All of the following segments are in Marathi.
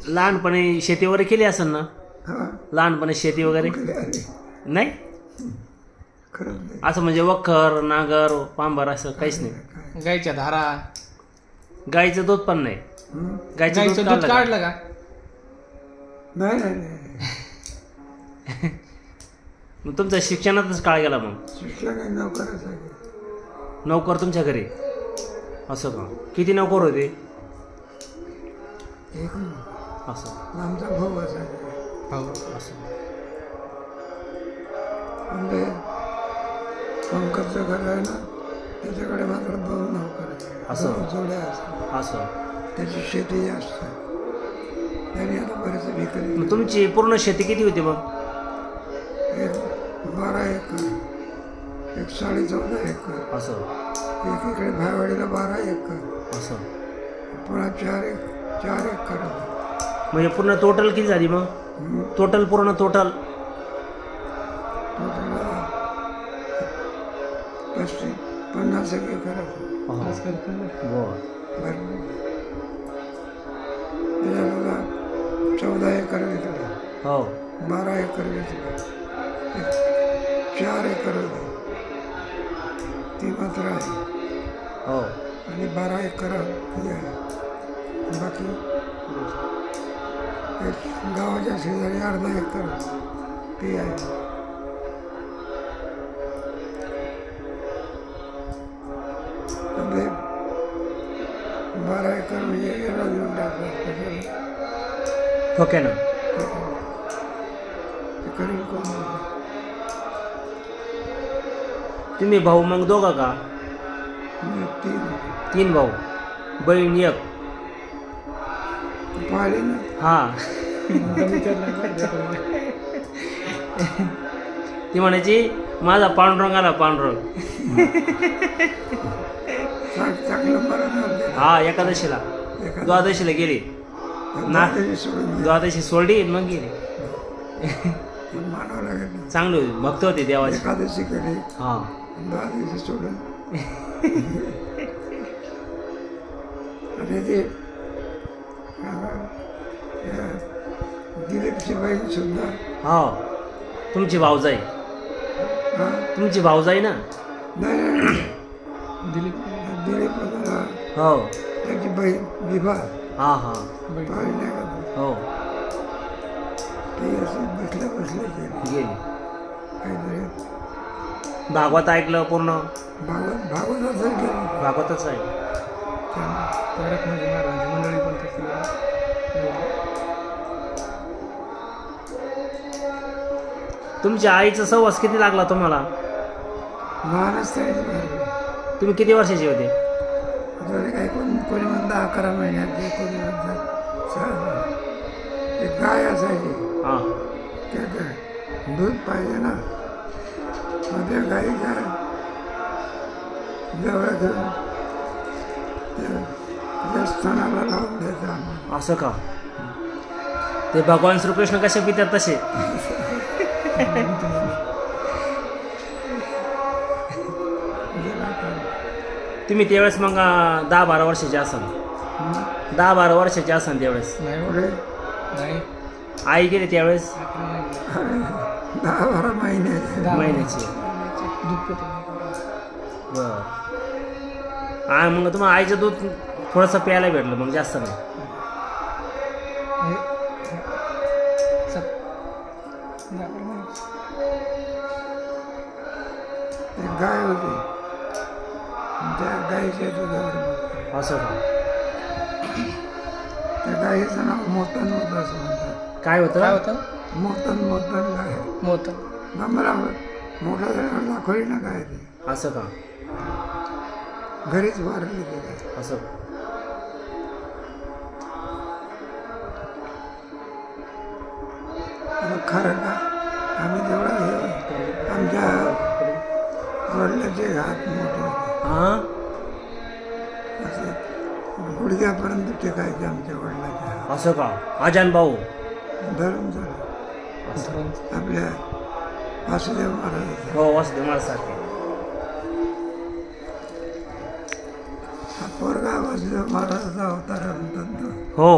लहानपणी शेती वगैरे केली असेल ना? लहानपणी शेती वगैरे नाही? असं म्हणजे वखर नागर पांबर असं काहीच नाही? गायच्या धारा, गाईचं दूध पण नाही? गायचं दूध काढलं का? नाही. मग तुमच्या शिक्षणातच काळ गेला? मग शिक्षण नोकर तुमच्या घरी असं का? किती नोकर होते? एक असं आमचा भाऊ असायचा. असं म्हणजे पंकजचं घर आहे ना, त्याच्याकडे मात्र भाऊ नोकर आहे. असं जोड्या असतात. असं त्याची शेती जास्त. त्याने आता बरेच विकली. मग तुमची पूर्ण शेती किती होती मग? एक 12 एकर, एक 14.5 एकर. असं एक इकडे भायवाडीला 12 एकर. असं पुन्हा 4 एकर. म्हणजे पूर्ण टोटल किती झाली मग? पूर्ण टोटल 50 एकर. त्याच्याला 14 एकर विकले. हो 12 एकर विकले. 4 एकर होते ती मात्र आहे. हो आणि 12 एकर ही आहे. बाकी गावाच्या शेजारी 1/2 एकर ती आहे. म्हणजे 12 एकर म्हणजे याला देऊन टाकतात. ओके ना. ते करील कोण? तुम्ही भाऊ मग दोघं का? 3 भाऊ, बहीण 1. पाहिले ना. हा ती म्हणायची माझा पांडुरंग आला पांडुरंग. चांगलं बरं. हा एकादशीला द्वादशीला गेली ना. द्वादशी सोडली मग गेली. मानावं लागेल. चांगली होती, भक्त होती देवाची. एकादशी कडे हा 12 सोडून. आणि ते दिलीपची बहीण सुद्धा. हो तुमची भाऊजाई. तुमची भाऊजाई ना? नाही दिलीप हो त्याची बहीण विभा. हा हा पाहिली का? हो ती असं बसल्या गेली. काहीतरी भागवत ऐकलं पूर्ण? भागवतच गेली. भागवतच आहे. मंडळी पण तशी. तुमच्या आईचा सहवास किती लागला तुम्हाला? लहानच तुम्ही किती वर्षाचे होते? काही कोणी म्हणता 11 महिन्याचे, कोणी म्हणतात. एक गाय असायची. हां त्यात दूध पाहिजे ना, मग त्या गाईच्या जवळ घेऊन त्या स्तनाला लावून द्यायचं आम्हाला. असं का? ते भगवान श्रीकृष्ण कसे पितात तसे? तुम्ही त्यावेळेस मग 10-12 वर्षाचे असाल. 10-12 वर्षाचे असाल त्यावेळेस. नाही आई गेली त्यावेळेस 10-12 महिन्याची. बर. हा मग तुम्हाला आईचं दूध थोडंसं प्यायला भेटलं मग, जास्त नाही? एक गाय होती, त्या गायीच्या दुधावर. असं का? त्या गायीचं नाव मोतन होतं असं म्हणतात. काय होतं? काय होतं? मोतन गाय. मोतन. मला मोठा झाल्यावर दाखवली ना काय ते. असं का? घरीच मारली ते. असं खरं का? आम्ही तेवढा हे आमच्या वडिलाचे हात मोठे होते. हां असं गुडघ्यापर्यंत टेकायचे आमच्या वडिलाचे हात. असं का? आजान भाऊ धरून झालं. आपल्या वासुदेव महाराज. हो वासुदेव महाराज. हा पोरगा वासुदेव महाराजाचा अवतार म्हणतात. हो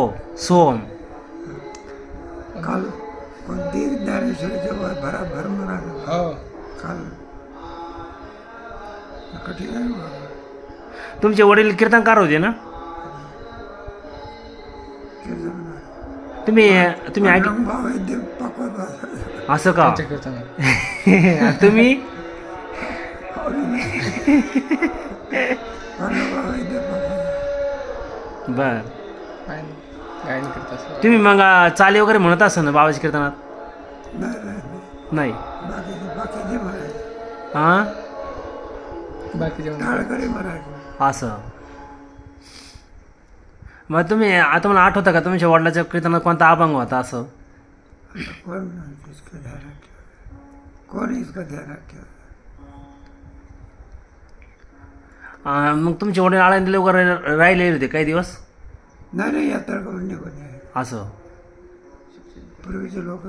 सोहम. काल कोणती ज्ञानेश्वरीच्या भराभर म्हणाले हो काल कठीण आहे बाबा. तुमचे वडील कीर्तनकार होते ना? तुम्ही तुम्ही ऐक भाव वैद्य पकवत असं का? त्यांच्या कीर्तनात. तुम्ही भाव वैद्य पकवत बर गायन करत असतो. तुम्ही मग चाली वगैरे म्हणत असाल ना बाबाच्या कीर्तनात? नाही नाही. बाकीचे म्हणायचे हां बाकीचे टाळकरी म्हणायचे. असं. मग तुम्ही आता मला आठवतं का तुमच्या वडिलाच्या कीर्तनात कोणता अभंग होता असं? कोण इसका ध्यानात ठेवा कोण इसका ध्यानात ठेवा. मग तुमचे वडील आळंदीला वगैरे राहिले होते काही दिवस? नाही यात्रा करून निघून आहे. असं. पूर्वीचे लोक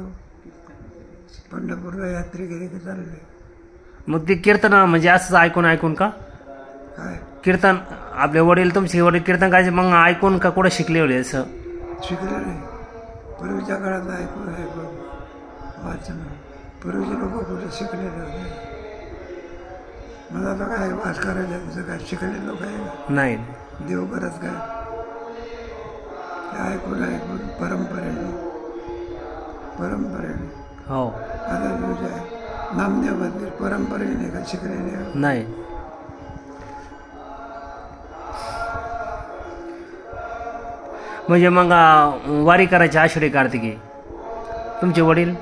पंढरपूरला यात्रे गेले की चालले. मग ते कीर्तन म्हणजे असंच ऐकून का? काय कीर्तन आपले वडील तुमचे वडील कीर्तन करायचे मग ऐकून का कुठं शिकले होते असं? शिकले नाही. पूर्वीच्या काळात ऐकून वाचन. पूर्वीचे लोक कुठे शिकलेले होते. मला आता काय वाच करायचं तसं काय शिकलेले लोक आहे का? नाही. देव करत काय ते ऐकून परंपरेने हो. आता तुझ्या नामदेव मंदिर परंपरेने का शिकलेले आहे? नाही. म्हणजे मग वारी करायची आषाढी कार्तिकी तुमचे वडील?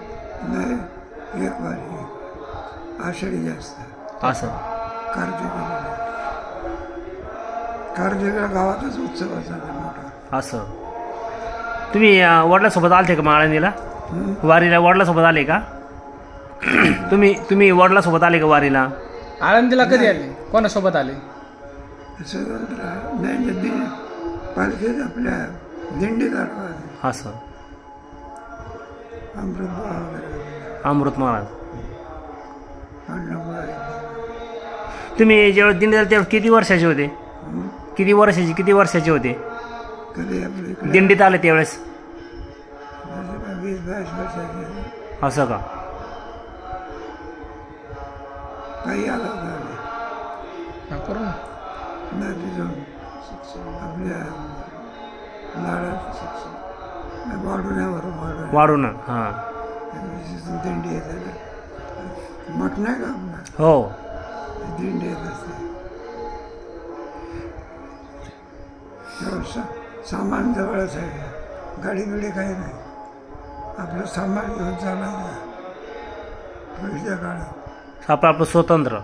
नाही एक वारी आषाढी जास्त असं. कार्तिकला गावातच उत्सव असायचा मोठा. असं. तुम्ही वडिलासोबत आलते का मग आळंदीला वारीला? वडिलासोबत आले का? तुम्ही वडिलासोबत आले का वारीला? आळंदीला कधी आले? कोणासोबत आले? स्वतंत्र नाही पालखीत आपल्या दिंडीत आलो. असं. अमृत वगैरे अमृत महाराज. अण्णामुळे तुम्ही जेव्हा दिंडीला तेव्हा किती वर्षाचे होते? किती वर्षाचे होते कधी आपल्या इकडे दिंडीत आले त्यावेळेस? 20-22 वर्षाचे असं का? काही आला होता हा, करू ना. नदी जाऊन आपल्या लाडात वाढून. हां. दिंडी येतात मठ नाही का आपला? हो. दिंडी येत असते. सामान जवळच आहे. गाडी बिडी काही नाही. आपलं सामान घेऊन चालायचं. पूर्वीच्या काळात आपलं स्वतंत्र.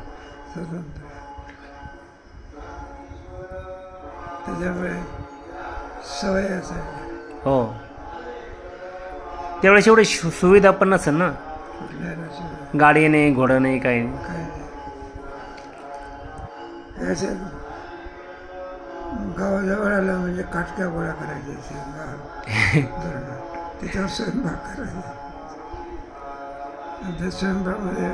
त्याच्यामुळे सवय असायची. हो. त्यावेळेस एवढी सुविधा पण नसेल ना. कुठल्या गाडी नाही, घोडं नाही, काही नाही. काय नाही असे गावाजवळ आलं म्हणजे काटक्या गोळ्या करायच्या त्याच्यावर स्वयंपाक करायचा. त्या स्वयंपाकमध्ये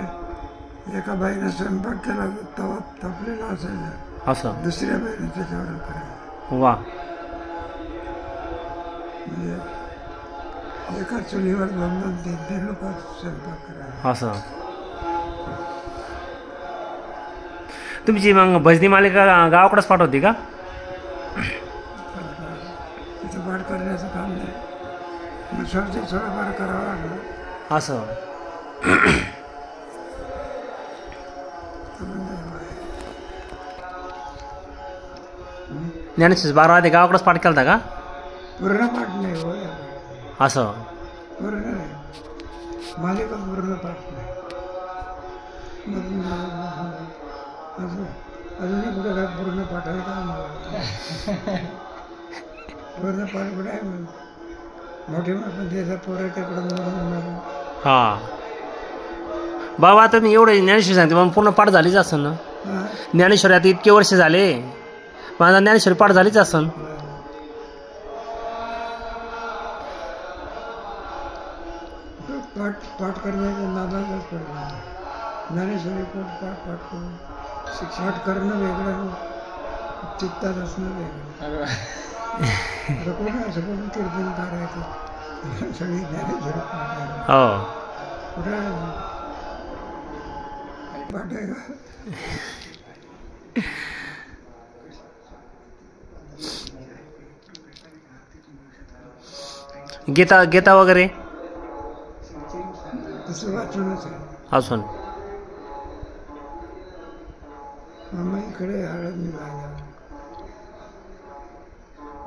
एका बाईनं स्वयंपाक केला तर तवा तापलेला असायचा. असं. दुसऱ्या बाईने त्याच्यावर करायचं. वा. म्हणजे एका चुलीवर 2-3 लोक स्वयंपाक करायचे. असं. तुमची मग भजनी मालिका गावाकडेच पाठवते का? तिथं पाठ करण्याचं काम नाही. मग स्वतः थोडंफार करावं लागलं. असं. ज्ञानेश्वर 12 वाजे गावाकडेच पाठ केला का? पूर्ण पाठ नाही हो. असं. पूर्ण नाही. मालिका पूर्ण पाठ नाही. अजूनही कुठं काय पूर्ण पाठ आहे का आम्हाला? पूर्ण पाठ कुठं आहे म्हणून मोठे पण त्याचा पोरं तिकडं. हां. बाबा आता मी एवढं ज्ञानेश्वरी सांगते मग पूर्ण पाठ झालीच असेल ना? ज्ञानेश्वरी आता इतके वर्ष झाले माझा ज्ञानेश्वरी पाठ झालीच असेल. पाठ करण्याच्या नादालाच पडला. ज्ञानेश्वरी पाठ करून पाठ करणं वेगळं चित्तात असणं वेगळं. कोण कीर्तनकार आहे सगळी ज्ञानेश्वरी पाठ आहे. हो कुठं पाठ आहे का? गीता गीता वगैरे तसं वाचूनच आहे. असून मग इकडे हळद राहिला.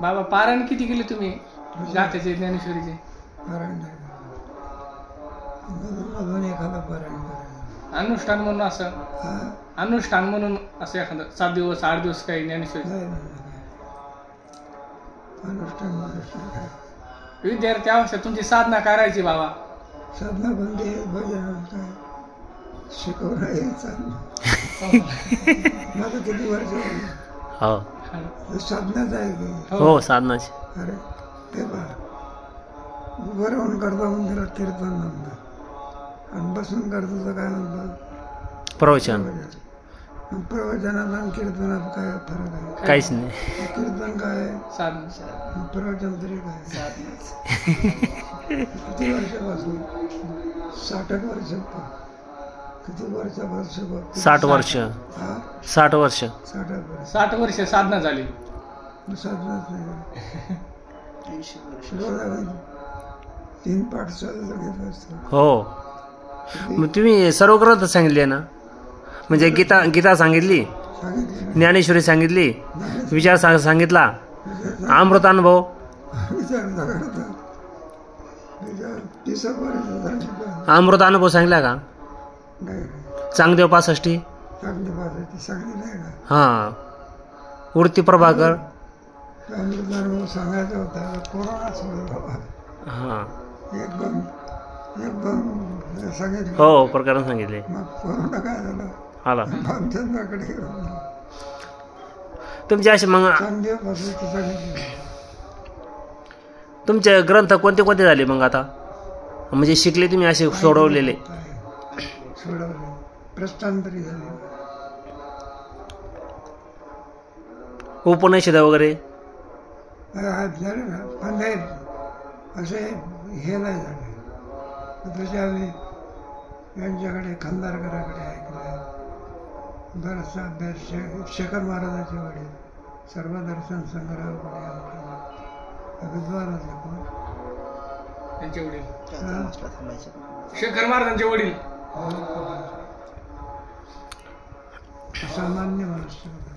बाबा पारायण किती केले तुम्ही गाथेचे ज्ञानेश्वरीचे? पारायण नाही मधून एखादा पारायण करायचं. अनुष्ठान म्हणून असं हा अनुष्ठान म्हणून असं एखादं 7 दिवस 8 दिवस काही ज्ञानेश्वरी नाही अनुष्ठान काय विद्यार्थी अवस्थेत तुमची साधना करायची बाबा. साधना बंदी आहे भजन काय शिकवणं हे चाललं. माझं किती वर्ष झाली. हो साधनाच आहे की. हो साधनाची. अरे ते पहा उभं राहून करता मंदिरात कीर्तन म्हणतात आणि बसून करतो तर काय म्हणतात प्रवचन. मग प्रवचनात आणि कीर्तनात काय फरक आहे? काहीच नाही. कीर्तन काय साधना मग प्रवचन तरी काय? किती वर्षापासून 60 वर्ष किती वर्षापासून 60 वर्ष. हा 60 वर्ष. 60 वर्ष 60 वर्ष साधना झाली. साधनाच नाही. 3 पाठ सहज घेत असतो. हो मग तुम्ही सर्व ग्रंथ सांगितले ना, म्हणजे गीता सांगितली, सांगितलं ज्ञानेश्वरी सांगितली, विचार सांगितला, अमृतानुभव विचार करता विचार 30 वर्ष झाली का? अमृतानुभव सांगितला का? नाही चांगदेव 65. चांगली बात आहे ती सांगली नाही का? हां उडती प्रभाकर. अमृतानुभव सांगायचा होता कोरोना सोडला. हां एकदम सांगितलं. हो प्रकरण सांगितले. मग कोरोना काय झालं आला भामचंद्राकडे गेलो. तुमचे असे मग चांगली बसली ती सांगितली. तुमचे ग्रंथ कोणते कोणते झाले मग आता, म्हणजे शिकले तुम्ही असे सोडवलेले? सोडवले प्रस्थांतरी झाले. उपनिषद वगैरे झाले ना पण नाही असे हे नाही झाले. तसे आम्ही यांच्याकडे खंदारकराकडे ऐकलं बराचसा अभ्यास. शेखर महाराजांचे वडील सर्वदर्शन संग्रहाकडे विद्वान होते कोण त्यांचे वडील हा? शेखर महाराजांचे वडील सामान्य मनुष्य होता.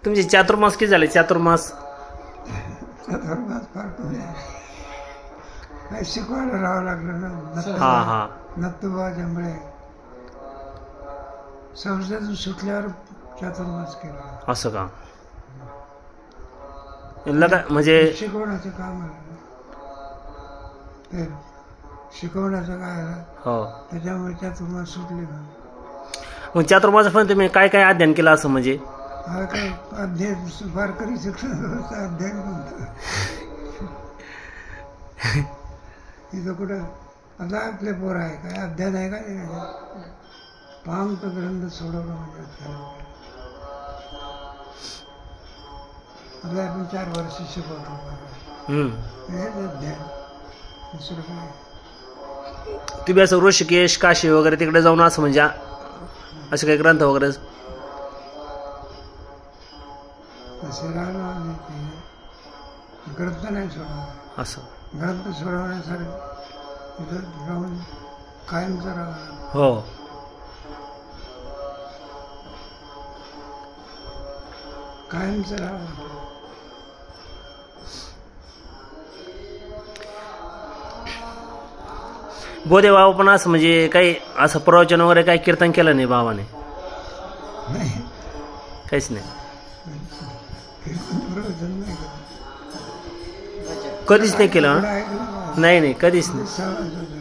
तुमचे चातुर्मास किती झाले? चातुर्मास धर्मात फार कमी आहे. काही शिकवायला राहावं लागलं ना. हा हा नत्तुबा जंबळे संस्थेतून सुटल्यावर चातुर्मास केला. असं का? लगा म्हणजे शिकवण्याचं काम आहे ते शिकवण्याचं काय आहे हो. त्याच्यामुळे चातुर्मास सुटले ना. मग चातुर्मास पण तुम्ही काय काय अध्ययन केलं असं म्हणजे? हा काय अध्ययन वारकरी शिक्षण व्यवस्था अध्ययन म्हणतो. इथं कुठं आता आपले पोर आहे काय अध्ययन आहे का नाही? पांग ग्रंथ सोडवलं म्हणजे अध्ययन. आता आपण 4 वर्ष शिकवतो हेच अध्ययन. दुसरं काय तुम्ही असं ऋषिकेश काशी वगैरे तिकडे जाऊन असं म्हणजे असे काही ग्रंथ वगैरे तसे राहिलो आम्ही ते ग्रंथ नाही सोडवला. असं ग्रंथ सोडवण्यासाठी तिथं राहून कायमचं राहावं. हो. कायमचं राहावं. बोधे बाबा पण असं म्हणजे काही असं प्रवचन वगैरे काही कीर्तन केलं नाही बाबाने? नाही काहीच नाही. प्रवचन नाही केलं. कधीच नाही केलं? थोडं ऐकलं बा. नाही नाही कधीच नाही. सहज होतं.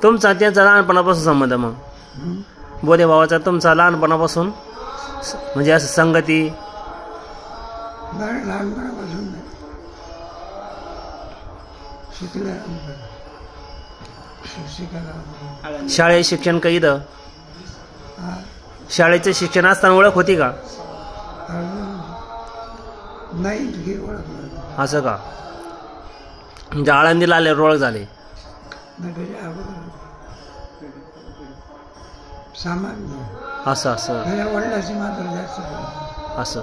तुमचा त्यांचा लहानपणापासून संबंध मग हं? बोधे बाबाचा तुमचा लहानपणापासून म्हणजे असं संगती? नाही लहानपणापासून नाही. शिकल्यानंतर शिकायला शाळेत शिक्षण काही इथं हा शाळेचं शिक्षण असताना ओळख होती का? अजून नाही इतकी ओळख असं का? म्हणजे आळंदीला आले ओळख झाली. नाही त्याच्या अगोदर सामान्य असं असं त्याच्या वडिलाची मात्र जास्त पडली. असं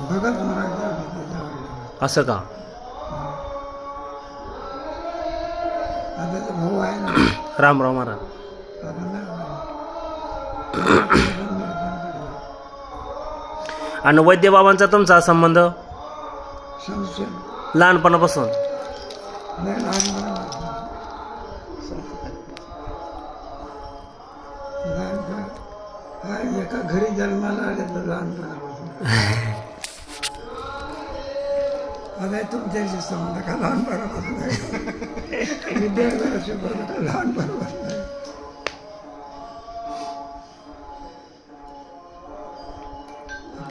भगत महाराज त्याच्या वडिला. असं का? आता त्याचा भाऊ आहे ना राम राम महाराज. आता नाही. आणि वैद्यबाबांचा तुमचा संबंध संशय लहानपणापासून? नाही लहानपणापासून हा एका घरी जन्माला आले तर लहानपणापासून. आता तुमच्याशी संबंध का लहानपणापासून आहे? विद्यार्थ्याशी का लहानपणापासून आहे?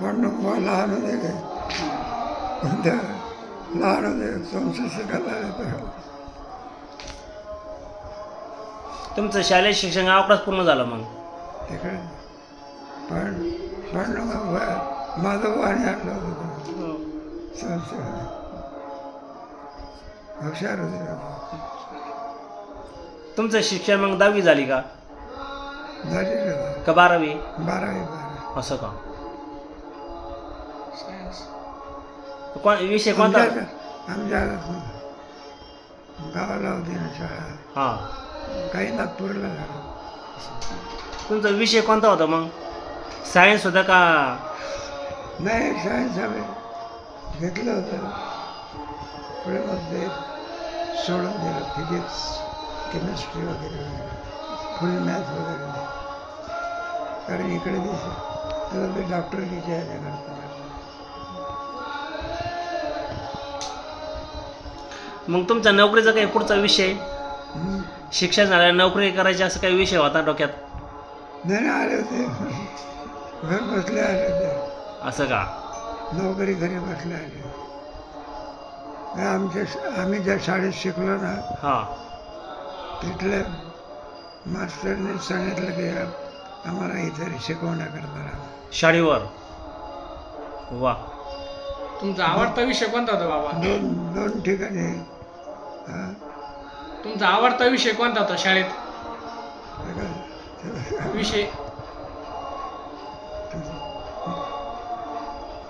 पण लहान होते काय कोणत्या लहान होते संशय शिकायला आले तर. तुमचं शालेय शिक्षण गावाकडेच पूर्ण झालं मग? तिकडे पण माझं वाणी आणलं होतं संशय हुशार होते. तुमचं शिक्षण मग 10वी झाली का? झाली का 12वी? 12वी. असं का? विषय कोणता? आमच्या गावाला होती ना शाळा. हां. काही नागपूरला झालं. तुमचा विषय कोणता होता मग? सायन्स होता का? नाही सायन्स आम्ही घेतलं होतं पुढे मग ते सोडून दिलं. फिजिक्स केमिस्ट्री वगैरे फुल मॅथ वगैरे. कारण इकडे दिसत ते डॉक्टरकीच्या ह्याच्या करतात. मग तुमचा नोकरीचा काही पुढचा विषय? शिक्षण झालं नोकरी करायची असं काही विषय होता डोक्यात? नाही आले होते घर बसले आले होते. असं का? नोकरी घरी बसले आले. आम्ही ज्या शाळेत शिकलो ना हां तिथल्या मास्टरने सांगितलं की आम्हाला इथे शिकवण्याकरता राहा. शाळेवर? वा. तुमचा आवडता विषय कोणता होता बाबा? दोन ठिकाणी. तुमचा आवडता विषय कोणता होता शाळेत? विषय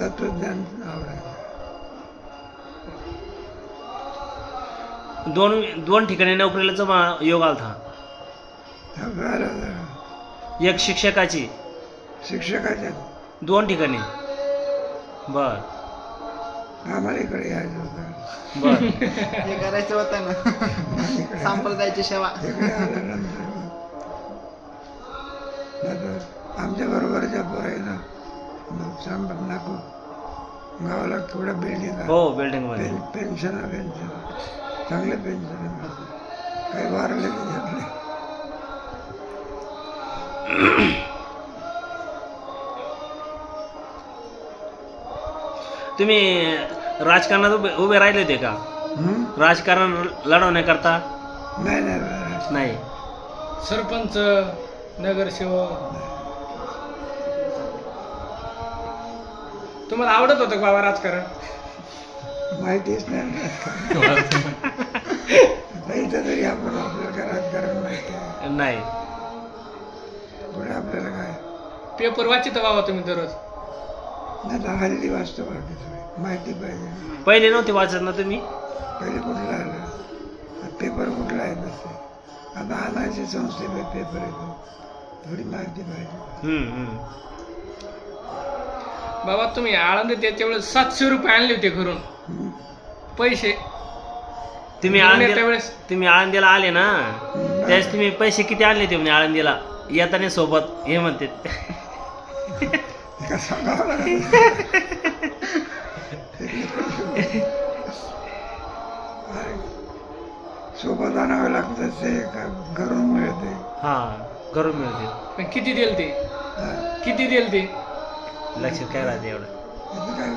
तत्वज्ञान आवडायचं. दोन ठिकाणी नोकरीला योग आलता. एक शिक्षकाची? शिक्षकाच्या 2 ठिकाणी? बर. आम्हाला इकडे यायचं होतं. बर. हे करायचं होतं ना संप्रदायाची सेवा. इकडे आल्यानंतर आमच्या बरोबरच्या पोरांना सांगत नको गावाला थोडं बिल्डिंग हो बिल्डिंग मध्ये पेन्शन चांगले पेन्शन काही वारले घेतले. तुम्ही राजकारणात उभे राहिले होते का? राजकारण लढवण्याकरता? नाही. सरपंच नगरसेवक तुम्हाला आवडत होतं का बाबा राजकारण? माहितीच नाही. इथं तरी आपण आपल्याला राजकारण माहिती नाही. पुढे आपल्याला काय पेपर वाचित बाबा तुम्ही दररोज? नाही हल्ली वाचतो माहिती पाहिजे. पहिले नव्हते वाचत ना तुम्ही? पहिले कुठला आलं पेपर कुठला आहे तसे. आता आणायचे संस्थेमध्ये पेपर येतो थोडी माहिती पाहिजे. बाबा तुम्ही आळंदीत त्याच्या वेळेस 700 रुपये आणले होते घरून पैसे. तुम्ही आळंदीला आले ना त्यावेळेस तुम्ही पैसे किती आणले होते म्हणे आळंदीला येताना सोबत हे म्हणते? सोबत आणावं लागतं ते घरून मिळते. हा घरून मिळते. पण किती देईल ते? किती देईल ते? लक्षात काय राहते एवढं? काय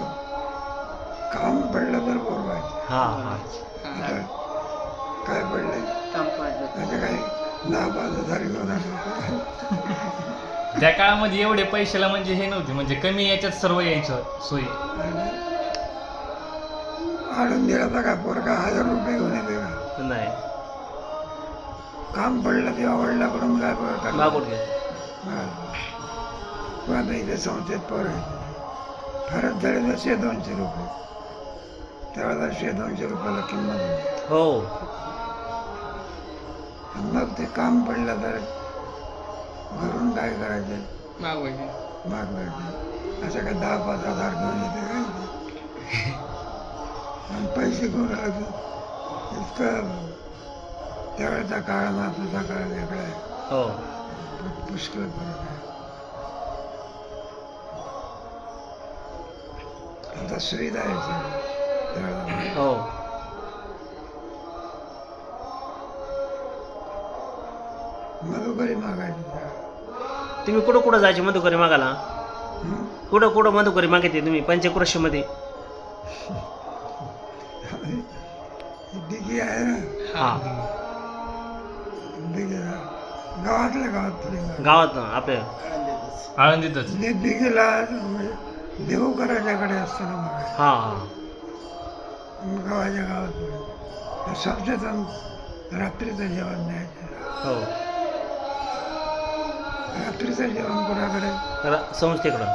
काम पडलं तर बोलवायचं. हा हा. काय पडलंय काम पडलं म्हणजे काय 10-12 तारीख होणार. त्या काळामध्ये एवढे पैशाला म्हणजे हे नव्हते, म्हणजे कमी याच्यात सर्व यायचं सोयी. आणून दिला तर काय पोरगा 1000 रुपये घेऊन येते का? नाही काम पडलं तेव्हा वडिलाकडून काय मागून घे. आता इथे संस्थेत पोर आहे फारच झाले तर 100-200 रुपये. त्यावेळेला 100-200 रुपयाला किंमत होती. हो आणि मग ते काम पडलं तर घरून काय करायचे मागवायचे. मागवायचे. असं काय 10-5 हजार घेऊन येते काय आणि पैसे घेऊन आले इतकं. त्यावेळेचा काळ आणि आताचा काळ वेगळा आहे. हो पुष्कळ फरक आहे. आता सुविधा आहे त्यावेळेला. हो मधुकरी मागायची. तुम्ही कुठं कुठं जायचे मधुकरी मागायला? कुठं कुठं मधुकरी मागितली तुम्ही पंचक्रोशीमध्ये? दिघी आहे ना, हा दिघी गावातल्या गावात थोडी गावात आपल्या आळंदीतच. दिघीला देवकराच्याकडे असताना मग हा हा गावाच्या गावात सप्तम रात्रीचं जेवण द्यायचं. हो रात्रीचं जेवण कोणाकडे? संस्थेकडं.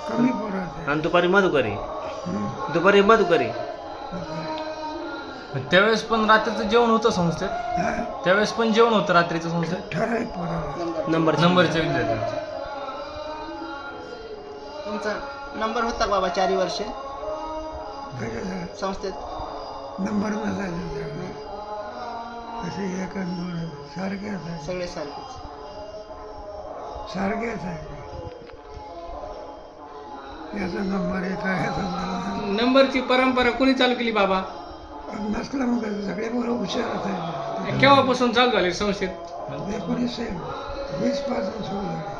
कमी पोराचं. आणि दुपारी मधुकरी. दुपारी मधुकरी. त्यावेळेस पण रात्रीचं जेवण होतं संस्थेत. त्यावेळेस पण जेवण होतं रात्रीचं संस्थेत. ठराविक पोराला नंबरच्या विद्यार्थ्यांचं. तुमचा नंबर होता बाबा 4 वर्ष कशाचा संस्थेत? नंबर नसायचा. कसे 1 आणि 2 सारखे असायचे. सगळे सारखेच. सारखे असायचे. याचा नंबर आहे काय नंबरची परंपरा कोणी चालू केली बाबा? नसला मग सगळे पोरं हुशार असायचे. केव्हापासून चालू झाले संस्थेत? 1920 पासून सुरू झाले.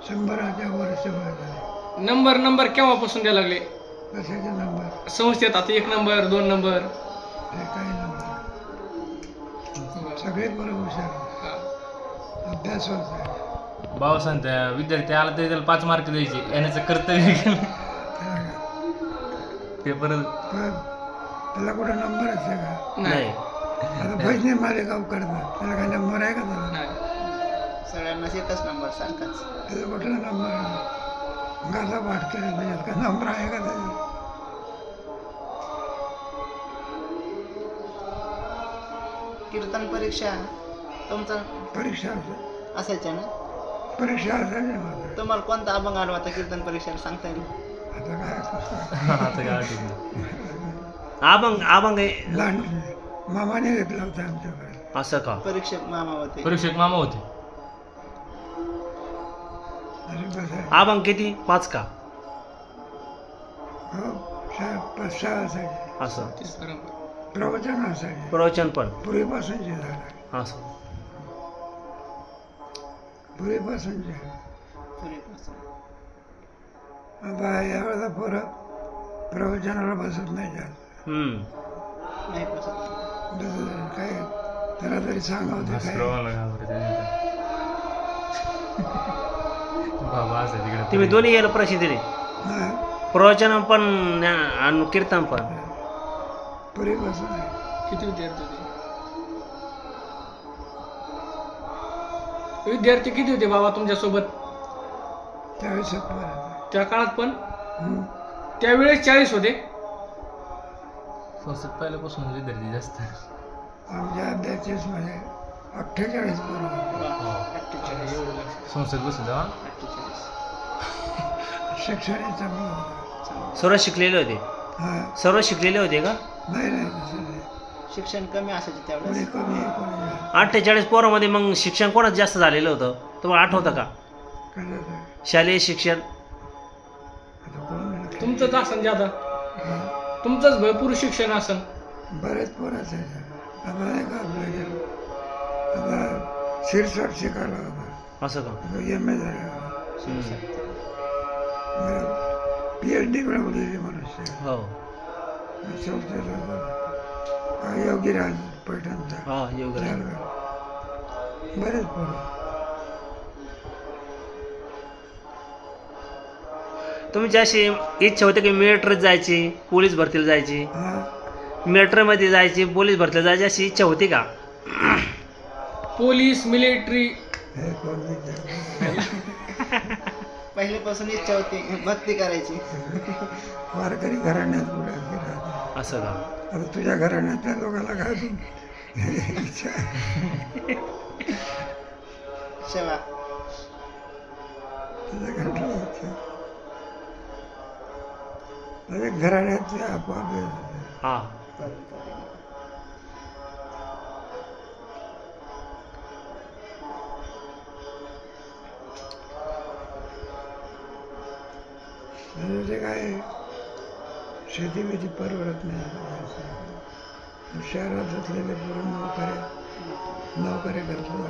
100च्या वर्ष झाले. नंबर केव्हापासून द्यायला लागले कशाचे नंबर? संस्थेत आता 1 नंबर 2 नंबर हे काही नंबर. सगळे पोरं हुशार. अभ्यास होत आहे. भाऊ सांगता विद्यार्थी आला तरी त्याला 5 मार्क द्यायचे. येण्याचं कर्तव्य केलं ते परत. त्याला कुठं नंबर असते का? नाही. आता पैसे मालेगाव करतात. त्याला काही नंबर आहे का त्याला? सगळ्यांनाच एकच नंबर सारखाच. त्याचा कुठला नंबर आहे? गाजा पाठ केला त्याच्यात काय नंबर आहे का त्याचा? कीर्तन परीक्षा तुमचा परीक्षा असायच्या ना? परीक्षा असायची मात्र. तुम्हाला कोणता अभंग आला होता कीर्तन परीक्षेला सांगता येईल? आता काय आता काय आठवत अभंग अभंग लहान मामाने घेतला होता आमच्याकडे. असं का? परीक्षक मामा होते. परीक्षक मामा होते. अरे बस आहे. अभंग किती? 5 का? हो 5-6 असायचे. असं प्रवचन असायचे. प्रवचन पण पूर्वीपासूनचे झालं. असं पूर्वीपासूनचे. पूर्वीपासून. आता यावेळेला पोरं प्रवचनाला बसत नाही जास्त. नाही बसत. दुसरं काय त्याला तरी सांगावं ते काय. बाबा असं तिकडे तुम्ही दोन्ही गेलं प्रसिद्धीने, नाही, प्रवचन पण आणि कीर्तन पण. पूर्वीपासून आहे. किती विद्यार्थी होते? विद्यार्थी किती होते बाबा तुमच्यासोबत त्यावेळेस त्या काळात? पण त्यावेळेस 40 होते. संस्थेत पहिल्यापासून विद्यार्थी जास्त. आमच्या अध्याचेच म्हणजे 48 पोरं. संस्थेत बसले तेव्हा 48. शिक्षण चांगलं होतं. सर्व शिकलेले होते? हा सर्व शिकलेले होते का? नाही नाही तसं नाही. शिक्षण कमी असायचे कोणी त्यावेळेस. कमी आहे कोणी जास्त. 48 पोरामध्ये मग शिक्षण कोणाच जास्त झालेलं होतं तुम्हाला आठवतं का? कशाचं? शालेय शिक्षण आता कोण तुमचंच असन ज्यादा. हा. तुमचंच भरपूर शिक्षण असन. बरेच पोरं असायचे. आता नाही का आपल्या आता शिरसाट शिकायला होता. असं का? MA झाला. PhD मिळवलेली मनुष्य. हो. संस्थेला योगीराज पैठणचा हा योगराज. बरेच पोरं. तुमची अशी इच्छा होती की मिलिटरीत जायची, पोलीस भरतीला जायची, हा मिलिटरीमध्ये जायची, पोलीस भरतीला जायची अशी इच्छा होती का? पोलीस मिलिटरी हे कोण विचारलं? पहिल्यापासून इच्छा होती भक्ती करायची. वारकरी घराण्यात पुढे राहते. असं का? आता तुझ्या घराण्यातल्या लोकांना काय तू इच्छा सेवा. तुझ्या घरातल्या इच्छा म्हणजे घराण्यातले आपोआप हा. म्हणजे ते काय शेती बिती परवडत नाही. शहरात असलेले पूर्ण नोकऱ्या करतात.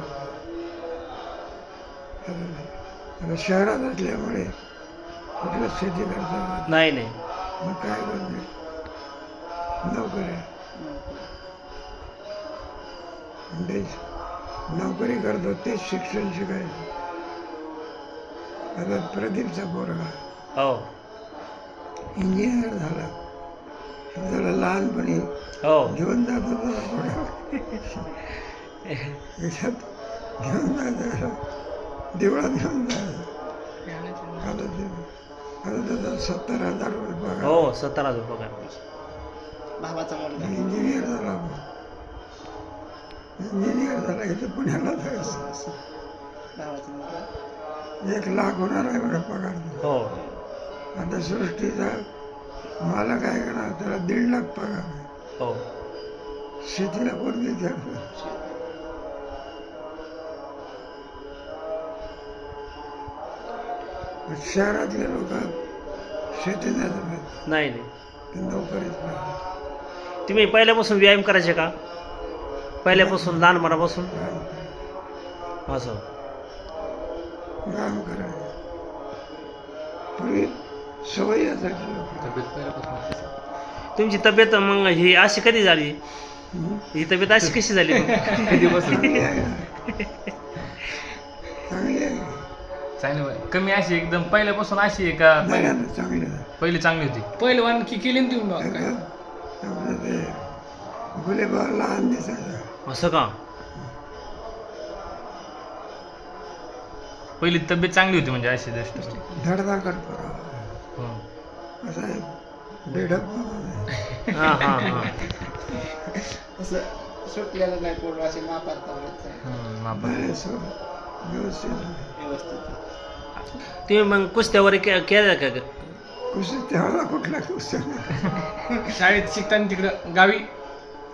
आता शहरात असल्यामुळे कुठलं शेती करतात नाही नाही. मग काय करते नोकऱ्या म्हणजे नोकरी करतो तेच शिक्षण शिकायचं. आता प्रदीपचा पोरगा हो इंजिनियर झाला. त्याला लहानपणी हो घेऊन जात होता याच्यात घेऊन जायचं देवळात घेऊन जायचं. आता त्याचा 70,000 रुपये पगार. हो 17,000 पगार. भावाचा मुलगा इंजिनियर झाला. इंजिनियर झाला इथं पुण्याला जायचं. भावाचा मुलगा 1 लाख होणार आहे बघा पगार. हो आता सृष्टीचा मला काय करणार त्याला 1.5 लाख पगार आहे. हो शेतीला कोण विचारतो. शहरातले लोक शेती नाही जमत. नाही नाही. ते नोकरीच पाहिजे. तुम्ही पहिल्यापासून व्यायाम करायचे का? पहिल्यापासून लहानपणापासून असं? काम करायचं पूर्वी सवयी असायची लोक. तुमची तब्येत मग ही अशी कधी झाली? ही तब्येत अशी कशी झाली मग? चांगली आहे ना. चांगली आहे. चांगली कमी अशी एकदम पहिल्यापासून अशी आहे का? नाही आता चांगली आहे. पहिली चांगली होती. पहिलवान की केली ना तुम्ही बघा काय? आपलं ते गुलेबार लहान दिसायचं. असं का? पहिली तब्येत चांगली होती म्हणजे अशी दृष्टी. धडधाकट परा हो. असं आहे बेडक नाही. हा हा हा. असं सुटलेलं नाही पोट असे मापात मापा. नाही, असं व्यवस्थित व्यवस्थित. तुम्ही मग कुस्त्या वगैरे केल्या का? कुस्ती तेव्हा कुठल्या कुस्त्या शाळेत शिकताना तिकडं गावी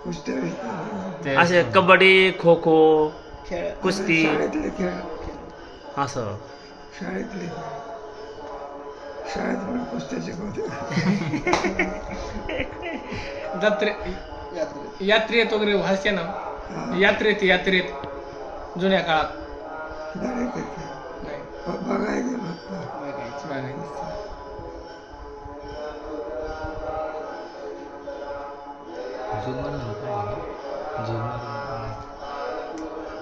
कुस्त्या ते असे कबड्डी, खो खो, खेळ कुस्ती शाळेतले खेळ असं? शाळेतले शाळेत पण कुस्त्या शिकवते. जत्रे यात्रेत. यात्रेत वगैरे व्हायचे ना. हा. यात्रेत जुन्या काळात डायरेक्ट खेळ नाही बघायला गेलो होतो. बघायचं. बघायचं.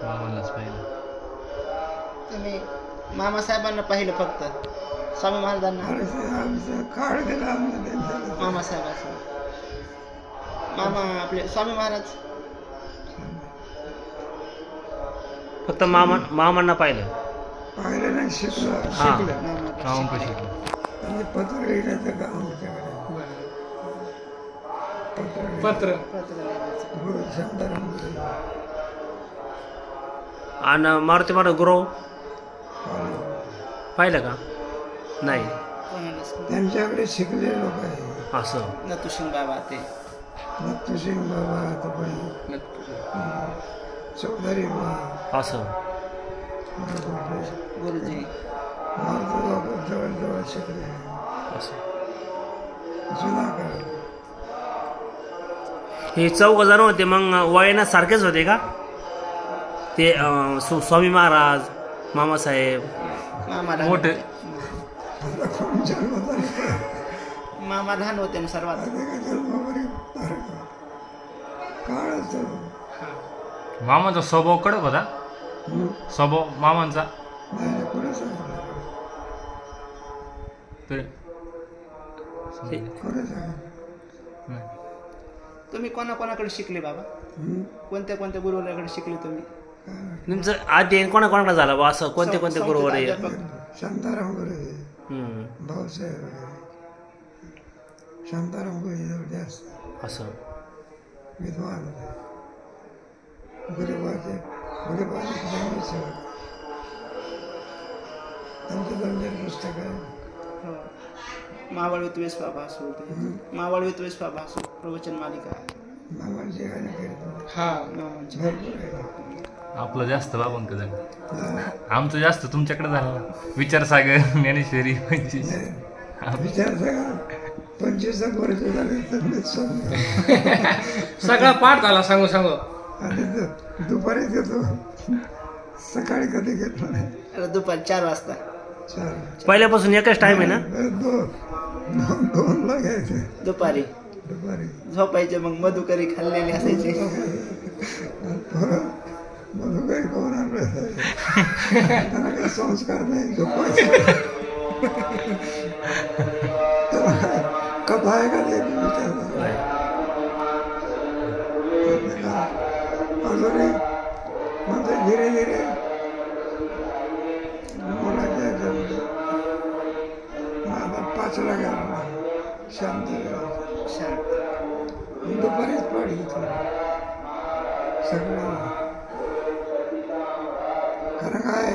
मामालाच पाहिलं. तुम्ही मामासाहेबांना पाहिलं फक्त, स्वामी महाराजांना? अरे ते आमचा काळ गेला आमचा त्यांच्या. मामासाहेबांचं मामा आपले स्वामी महाराज. फक्त मामांना पाहिलं. पाहिलं नाही शिकलो. हा. मामा पण शिकलो. म्हणजे पत्र लिहिण्याचं काम आमच्याकडे. पत्र पत्र लिहायचं. गुरु शांताराम आणि मारुती महाराज गुरु पाहिलं का? नाही. कोणालाच नाही. त्यांच्याकडे शिकले लोक आहे. असं? नतुसिंग बाबा ते नत्तुसिंग बाबा आता पण चौधरी बाबा असं? गुरुजी मारुती बाबा जवळ शिकले. असं? जुना काळ. हे 4 जण होते मग वयाना सारखेच होते का? ते स्वामी महाराज, मामासाहेब मामा लहान मोठे. होते. आता कोण जन्म झाला मामा लहान होते ना सर्वात. काळच मामाचा स्वभाव कडक होता. स्वभाव मामांचा नाही कोणी सांगितलं तर कोणी सांगितलं नाही. तुम्ही कोणाकोणाकडे शिकले बाबा? कोणत्या कोणत्या गुरुवराकडे शिकले तुम्ही? तुमचं अध्ययन कोणाकोणाकडे झालं बा असं कोणते कोणते गुरुवर आहे? शांताराम गुरुजी हम्म. भाऊसाहेब शांताराम गुरुजी जास्त असं विद्वान होते गरीबाचे चांगले सेवा त्यांचे 2 पुस्तक आहे हो. मावळ विद्वेष भासू होते. मावळ विद्वेष भासू प्रवचन मालिका. मामांची गाणं केली हा मामांची. भरपूर आहे आपलं जास्त बाबांक झालं, आमचं जास्त तुमच्याकडे झालं ना. विचारसागर, ज्ञानेश्वरी, 25 विचार सगळा 25 वर्ष झाले तर मीच सांगतो. सगळा पाठ झाला सांगू आणि दुपारी घेतो सकाळी कधी घेतलं नाही. अरे दुपारी 4 वाजता. 4 पहिल्यापासून एकच टाइम आहे ना? 2ला घ्यायचे दुपारी दुपारी झोपायचे. मग मधुकरी खाल्लेली असायची. मधू काही कोण आणलं त्यांना काही संस्कार नाही झोपायचे. त्याला कथा आहे का ते विचारतात अजूनही म्हणजे धीरे धीरे मुलाच्या याच्यामध्ये माझा 5ला गेला शांत शांत. दुपारीच पाठ घेतलं सगळ्याला. कारण काय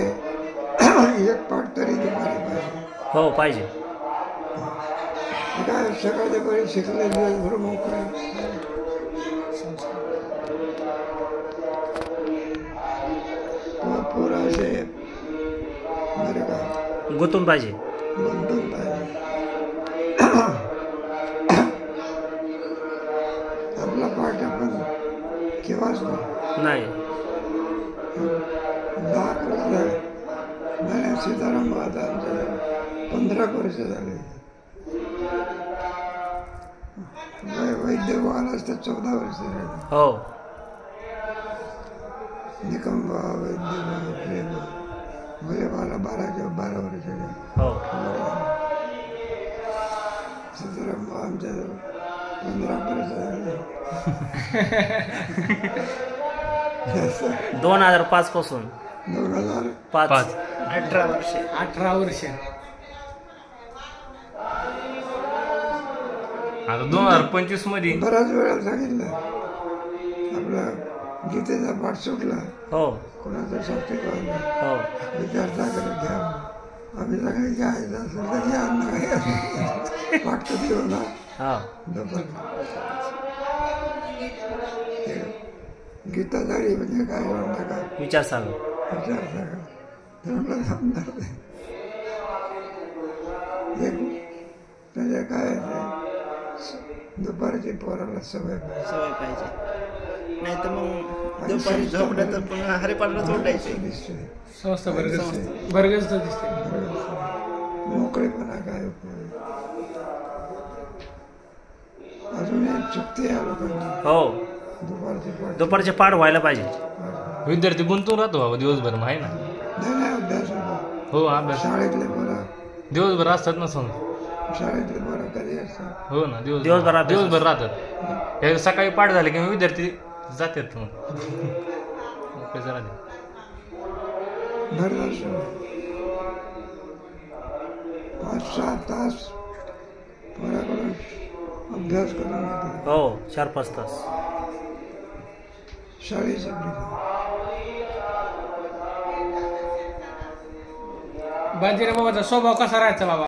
एक पाठ तरी दुपारी पाहिजे. हो पाहिजे. काय सकाळच्या वेळी शिकले दिवसभर मोकळे पुरा असे बरे का गुंतून पाहिजे. बंधून पाहिजे. आपला पाठ आपण केव्हाच नाही 10 वर्ष झाले. नाही सीताराम आता आमच्या 15 वर्ष झाले. वैद्य आलाच तर 14 वर्ष झाले. हो निकंबा वैद्य भोलेबाला 12 वर्ष झाले. हो सीताराम आमच्या 15 वर्ष झाले. 2005 पासून 2005 5 18 वर्षे. 18 वर्ष. आता 2025 मध्ये बराच वेळा सांगितलं आपला गीतेचा पाठ सुटला हो कोणाचा शक्ती पाहिजे हो विचारता करत घ्या. आम्ही सगळे घ्यायचं असेल तर घ्या नाही पाठ कधी होणार हा दुपारी. गीता झाली म्हणजे काय म्हणता का विचार सांग. विचारता का तर आपलं समजणार नाही. एक म्हणजे काय ते दुपारची पोराला सवय पाहिजे. सवय पाहिजे. नाही तर मग दुपारी झोपलं तर पुन्हा हरिपाठाला उठायचे. दिसते संस्था बरगच दिसते. मोकळेपणा काय उपयोग. अजून एक चुकते या लोकांची हो दुपारची पाठ दुपारचे पाठ व्हायला पाहिजे. विद्यार्थी गुंतून राहतो बाबा दिवसभर आहे ना. नाही अभ्यास होतो. हो अभ्यास शाळेतले पोरं दिवसभर असतात ना समजा. शाळेतले पोरं कधी असतात हो ना दिवसभर अभ्यास दिवसभर राहतात. हे सकाळी पाठ झाले की मग विद्यार्थी जातात मग कसं राहते. भरदर्शन 5-6 तास पोराकडून अभ्यास करून घेतला. हो 4-5 तास. शाळेची बाजीराव बाबाचा स्वभाव कसा राहायचा बाबा?